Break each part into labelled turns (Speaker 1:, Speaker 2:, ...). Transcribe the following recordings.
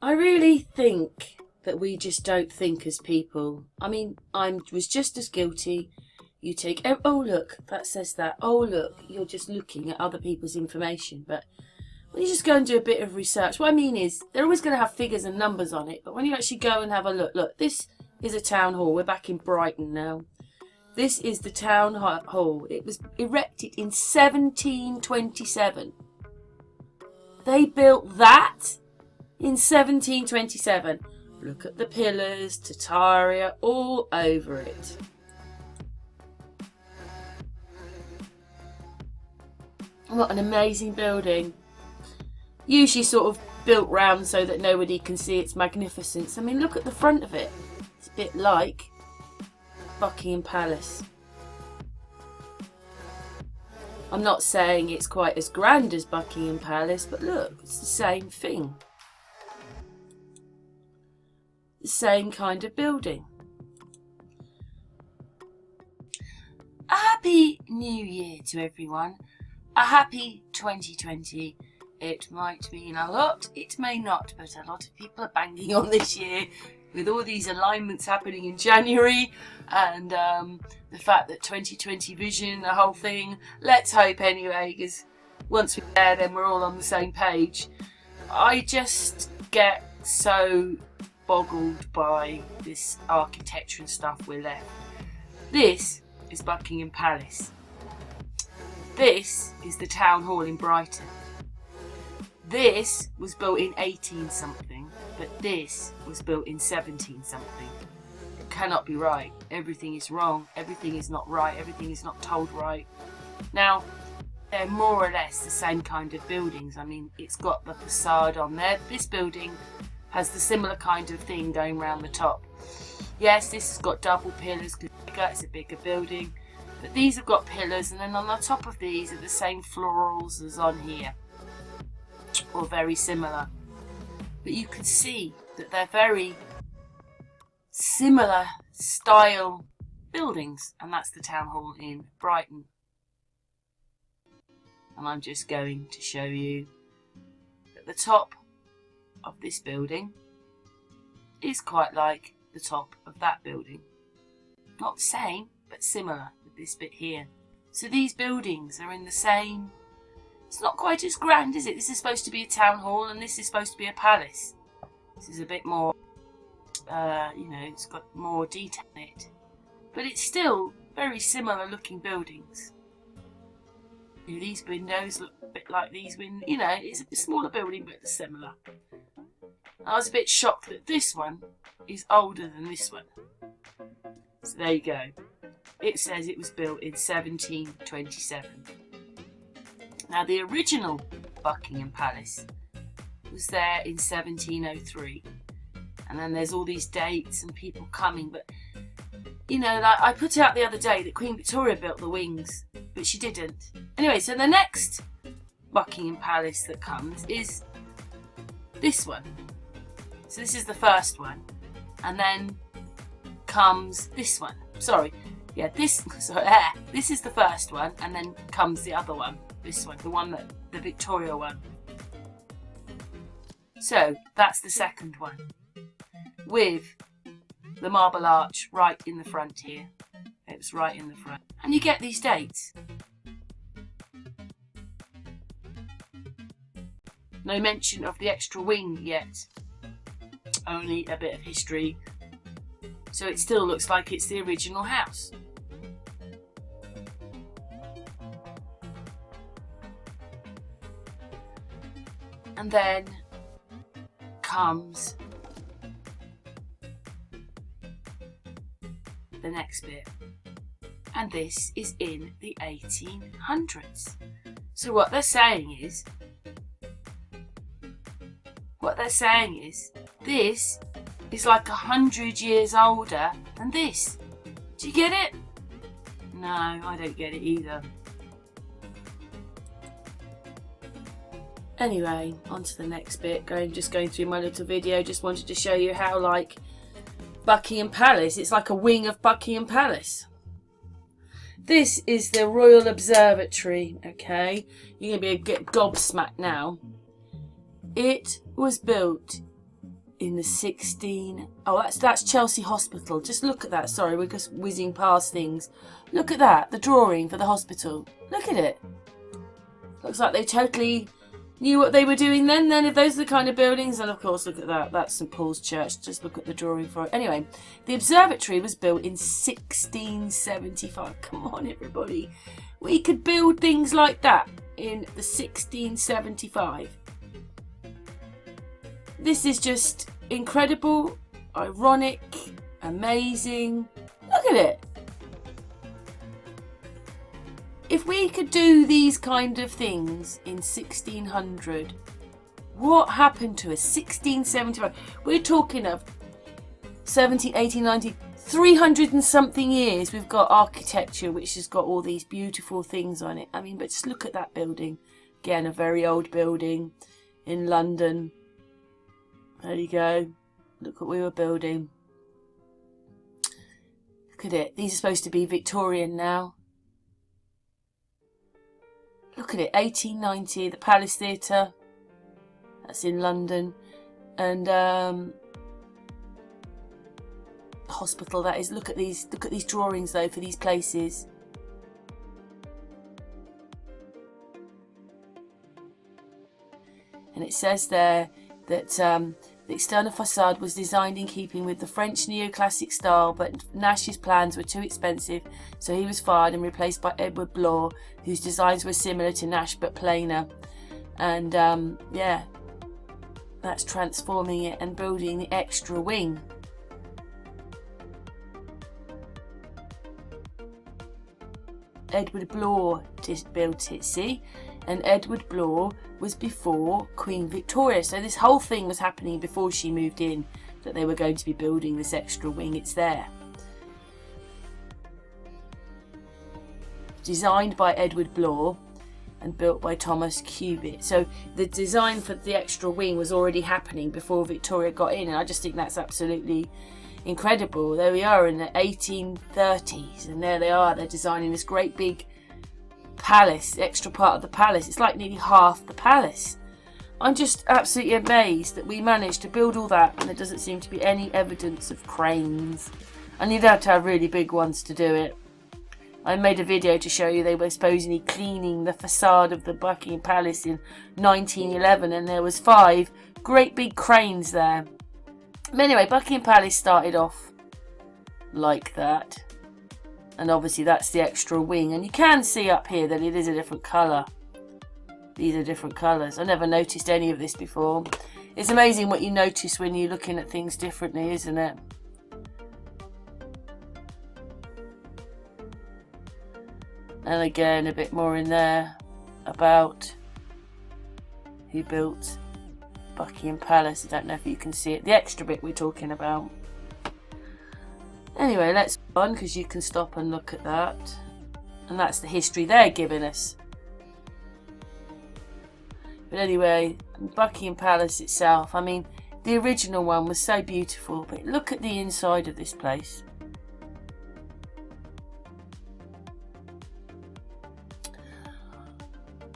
Speaker 1: I really think that we just don't think as people. I mean, I was just as guilty. You take, oh look, that says that. Oh look, you're just looking at other people's information. But when you just go and do a bit of research, what I mean is, they're always going to have figures and numbers on it. But when you actually go and have a look, this is a town hall. We're back in Brighton now. This is the town hall. It was erected in 1727. They built that in 1727. Look at the pillars, TARTARIA, all over it. What an amazing building. Usually sort of built round so that nobody can see its magnificence. I mean, look at the front of it. It's a bit like Buckingham Palace. I'm not saying it's quite as grand as Buckingham Palace, but look, it's the same thing. The same kind of building. A happy new year to everyone. A happy 2020. It might mean a lot, it may not, but a lot of people are banging on this year with all these alignments happening in January and the fact that 2020 vision, the whole thing. Let's hope anyway, because once we're there, then we're all on the same page. I just get so boggled by this architecture and stuff we're left. This is Buckingham Palace. This is the town hall in Brighton. This was built in 18 something, but this was built in 17 something. It cannot be right. Everything is wrong. Everything is not right. Everything is not told right. Now, they're more or less the same kind of buildings. I mean, it's got the facade on there. This building has the similar kind of thing going around the top. Yes, this has got double pillars because it's a bigger building. But these have got pillars, and then on the top of these are the same florals as on here. Or very similar. But you can see that they're very similar style buildings. And that's the town hall in Brighton. And I'm just going to show you that the top of this building is quite like the top of that building. Not the same, but similar with this bit here. So these buildings are in the same. It's not quite as grand, is it? This is supposed to be a town hall and this is supposed to be a palace. This is a bit more, it's got more detail in it. But it's still very similar looking buildings. These windows look a bit like these windows. It's a smaller building, but it's similar. I was a bit shocked that this one is older than this one. So there you go. It says it was built in 1727. Now the original Buckingham Palace was there in 1703. And then there's all these dates and people coming. But, like I put out the other day that Queen Victoria built the wings, but she didn't. Anyway, so the next Buckingham Palace that comes is this one. So this is the first one. And then comes this one. This is the first one, and then comes the other one. This one, the Victoria one. So that's the second one, with the marble arch right in the front here. It was right in the front, and you get these dates. No mention of the extra wing yet. Only a bit of history. So it still looks like it's the original house. And then comes the next bit. And this is in the 1800s. So what they're saying is, this is like 100 years older than this. Do you get it? No, I don't get it either. Anyway, on to the next bit. Just going through my little video. Just wanted to show you how, like, Buckingham Palace, it's like a wing of Buckingham Palace. This is the Royal Observatory, okay? You're going to get gobsmacked now. It was built in the 16... Oh, that's Chelsea Hospital. Just look at that. Sorry, we're just whizzing past things. Look at that, the drawing for the hospital. Look at it. Looks like they totally knew what they were doing then. Then if those are the kind of buildings, and of course, look at that. That's St Paul's Church. Just look at the drawing for it. Anyway, the observatory was built in 1675. Come on, everybody. We could build things like that in the 1675. This is just incredible, ironic, amazing. Look at it. If we could do these kind of things in 1600, what happened to us? 1675. We're talking of 17, 18, 19, 300 and something years. We've got architecture which has got all these beautiful things on it. I mean, but just look at that building. Again, a very old building in London. There you go. Look what we were building. Look at it. These are supposed to be Victorian now. Look at it. 1890, the Palace Theatre. That's in London. And hospital, that is. Look at these drawings though for these places. And it says there that the external facade was designed in keeping with the French neoclassic style, but Nash's plans were too expensive, so he was fired and replaced by Edward Bloor, whose designs were similar to Nash but plainer. And yeah, that's transforming it and building the extra wing. Edward Bloor built it, see? And Edward Bloor was before Queen Victoria. So this whole thing was happening before she moved in, that they were going to be building this extra wing. It's there. Designed by Edward Bloor and built by Thomas Cubitt. So the design for the extra wing was already happening before Victoria got in. And I just think that's absolutely incredible. There we are in the 1830s. And there they are. They're designing this great big palace, extra part of the palace. It's like nearly half the palace. I'm just absolutely amazed that we managed to build all that and there doesn't seem to be any evidence of cranes. And you'd have to have really big ones to do it. I made a video to show you they were supposedly cleaning the facade of the Buckingham Palace in 1911 and there was 5 great big cranes there. But anyway, Buckingham Palace started off like that. And obviously that's the extra wing. And you can see up here that it is a different colour. These are different colours. I never noticed any of this before. It's amazing what you notice when you're looking at things differently, isn't it? And again, a bit more in there about who built Buckingham Palace. I don't know if you can see it. The extra bit we're talking about. Anyway, let's move on because you can stop and look at that. And that's the history they're giving us. But anyway, Buckingham Palace itself, I mean, the original one was so beautiful. But look at the inside of this place.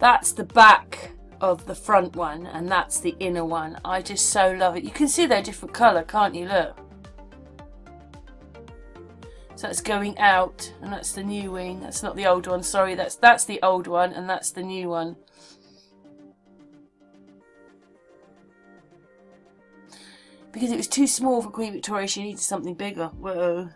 Speaker 1: That's the back of the front one and that's the inner one. I just so love it. You can see they're different colour, can't you? Look. So that's going out, and that's the new wing. That's not the old one, sorry. That's the old one, and that's the new one. Because it was too small for Queen Victoria, she needed something bigger. Whoa.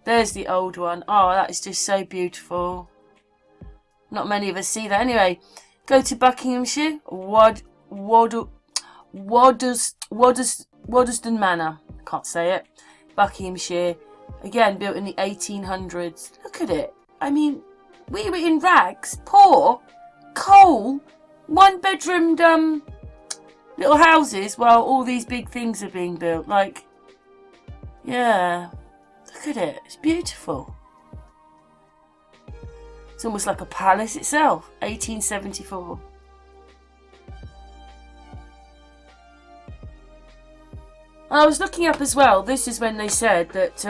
Speaker 1: There's the old one. Oh, that is just so beautiful. Not many of us see that. Anyway, go to Buckinghamshire. Waddesdon Manor. Can't say it. Buckinghamshire. Again, built in the 1800s. Look at it. I mean, we were in rags, poor, coal, 1-bedroomed little houses while all these big things are being built. Like, yeah, look at it. It's beautiful. It's almost like a palace itself. 1874. I was looking up as well, this is when they said that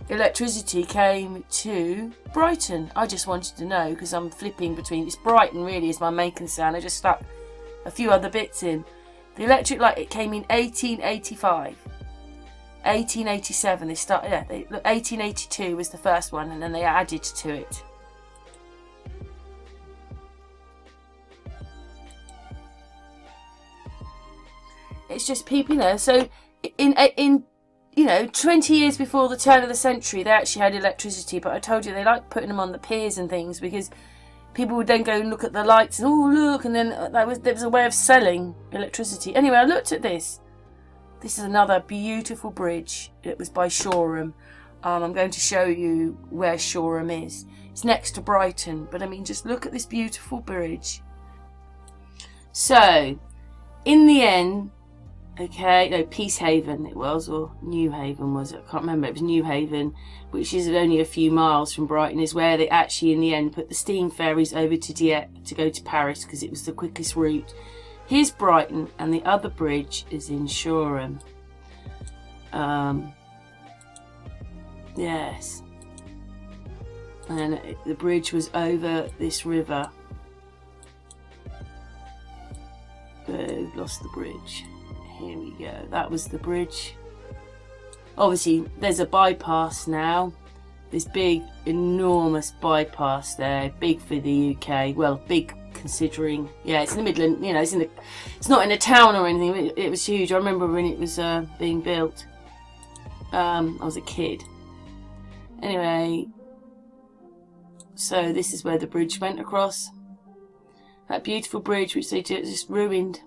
Speaker 1: electricity came to Brighton. I just wanted to know because I'm flipping between, it's Brighton really is my main concern. I just stuck a few other bits in. The electric light, it came in 1885. 1887 they started, yeah, 1882 was the first one, and then they added to it. It's just people, you know, so in 20 years before the turn of the century, they actually had electricity, but I told you they like putting them on the piers and things because people would then go and look at the lights and, oh, look, and then there was a way of selling electricity. Anyway, I looked at this. This is another beautiful bridge. It was by Shoreham. I'm going to show you where Shoreham is. It's next to Brighton, but I mean, just look at this beautiful bridge. So, in the end, okay, no, Peacehaven it was, or New Haven was it? I can't remember. It was New Haven, which is only a few miles from Brighton, is where they actually, in the end, put the steam ferries over to Dieppe to go to Paris because it was the quickest route. Here's Brighton, and the other bridge is in Shoreham. Yes. And the bridge was over this river. Oh, lost the bridge. Here we go. That was the bridge. Obviously, there's a bypass now. This big, enormous bypass there. Big for the UK. Well, big considering, yeah, it's in the Midland, you know, it's not in a town or anything. It was huge. I remember when it was being built. I was a kid. Anyway, so this is where the bridge went across. That beautiful bridge which they just ruined.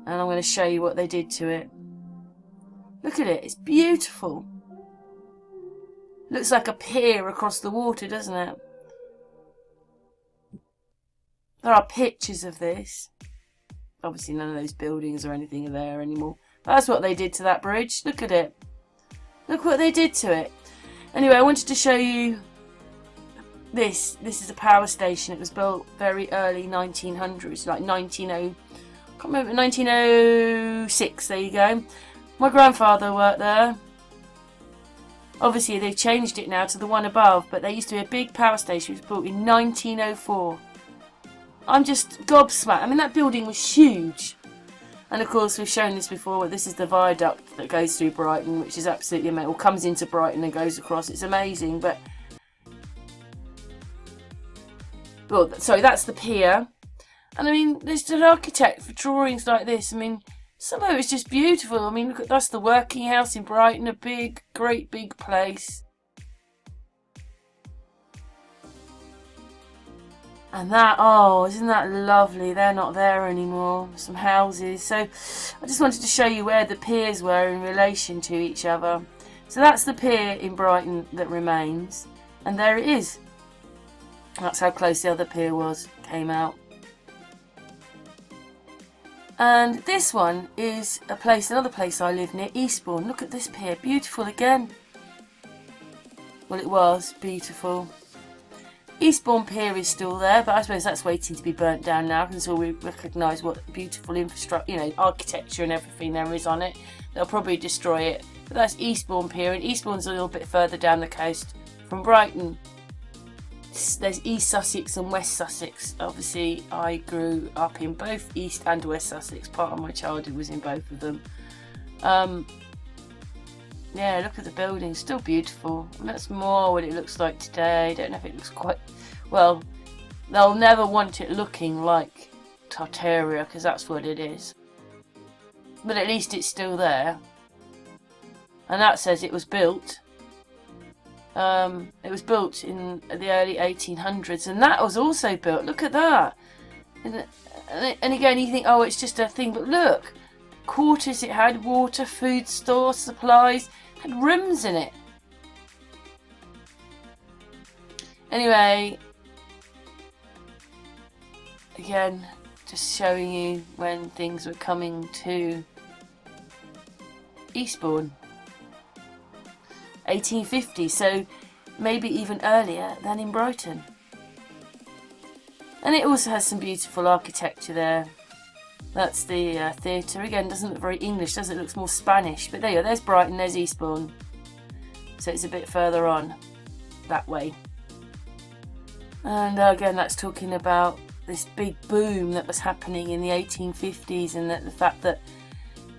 Speaker 1: And I'm going to show you what they did to it. Look at it, it's beautiful. Looks like a pier across the water, doesn't it? There are pictures of this. Obviously none of those buildings or anything are there anymore. But that's what they did to that bridge. Look at it. Look what they did to it. Anyway, I wanted to show you this. This is a power station. It was built very early 1900s, like 1906. There you go. My grandfather worked there. Obviously they've changed it now to the one above, but there used to be a big power station. It was built in 1904. I'm just gobsmacked. I mean, that building was huge. And of course, we've shown this before, but this is the viaduct that goes through Brighton, which is absolutely amazing. Or comes into Brighton and goes across. It's amazing, but... Well, sorry, that's the pier. And I mean, there's an architect for drawings like this. I mean, some of it is just beautiful. I mean, look at that's the working house in Brighton, a big, great big place. And that, oh, isn't that lovely? They're not there anymore. Some houses. So I just wanted to show you where the piers were in relation to each other. So that's the pier in Brighton that remains. And there it is. That's how close the other pier was, came out. And this one is a place, another place I live near, Eastbourne. Look at this pier, beautiful again. Well, it was beautiful. Eastbourne Pier is still there, but I suppose that's waiting to be burnt down now until we recognise what beautiful infrastructure, you know, architecture and everything there is on it. They'll probably destroy it. But that's Eastbourne Pier, and Eastbourne's a little bit further down the coast from Brighton. There's East Sussex and West Sussex. Obviously, I grew up in both East and West Sussex. Part of my childhood was in both of them. Yeah, look at the building, still beautiful. And that's more what it looks like today. I don't know if it looks quite... Well, they'll never want it looking like Tartaria, because that's what it is. But at least it's still there. And that says it was built. It was built in the early 1800s, and that was also built. Look at that. And again, you think, oh, it's just a thing, but look. Quarters it had, water, food store, supplies, had rooms in it. Anyway, again, just showing you when things were coming to Eastbourne. 1850, so maybe even earlier than in Brighton. And it also has some beautiful architecture there. That's the theatre. Again, doesn't look very English, does it? It looks more Spanish. But there you go, there's Brighton, there's Eastbourne. So it's a bit further on, that way. And again, that's talking about this big boom that was happening in the 1850s, and that the fact that,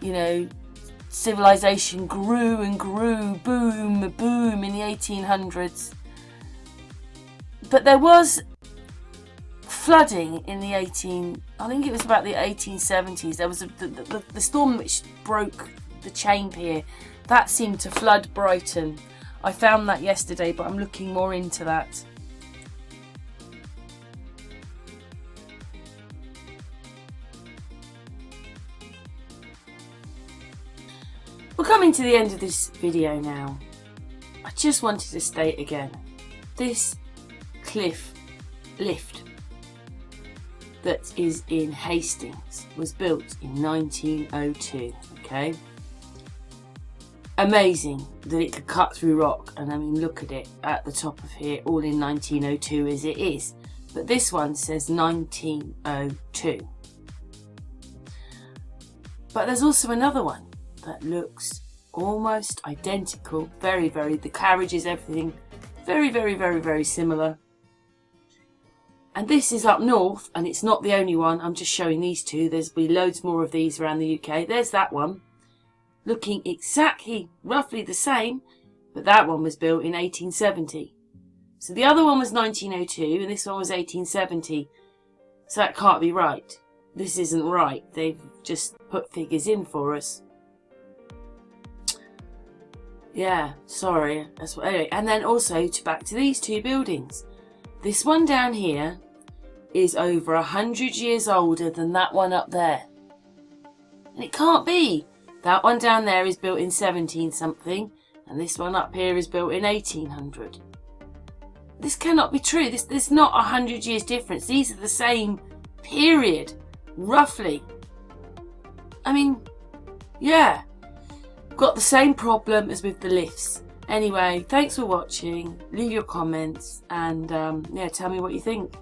Speaker 1: you know, civilization grew and grew, boom, boom, in the 1800s. But there was flooding in the I think it was about the 1870s. There was the storm which broke the chain pier. That seemed to flood Brighton. I found that yesterday, but I'm looking more into that. We're coming to the end of this video now. I just wanted to state again, this cliff lift that is in Hastings was built in 1902, okay? Amazing that it could cut through rock, and I mean, look at it at the top of here, all in 1902 as it is. But this one says 1902. But there's also another one that looks almost identical, the carriages, everything, very similar. And this is up north, and it's not the only one. I'm just showing these two. There's be loads more of these around the UK. There's that one, looking exactly, roughly the same, but that one was built in 1870. So the other one was 1902, and this one was 1870. So that can't be right. This isn't right. They've just put figures in for us. Yeah, sorry. That's what, anyway, and then also back to these two buildings. This one down here is over 100 years older than that one up there. And it can't be. That one down there is built in 17 something, and this one up here is built in 1800. This cannot be true. There's not 100 years difference. These are the same period, roughly. I mean, yeah. Got the same problem as with the lifts. Anyway, thanks for watching. Leave your comments and yeah, tell me what you think.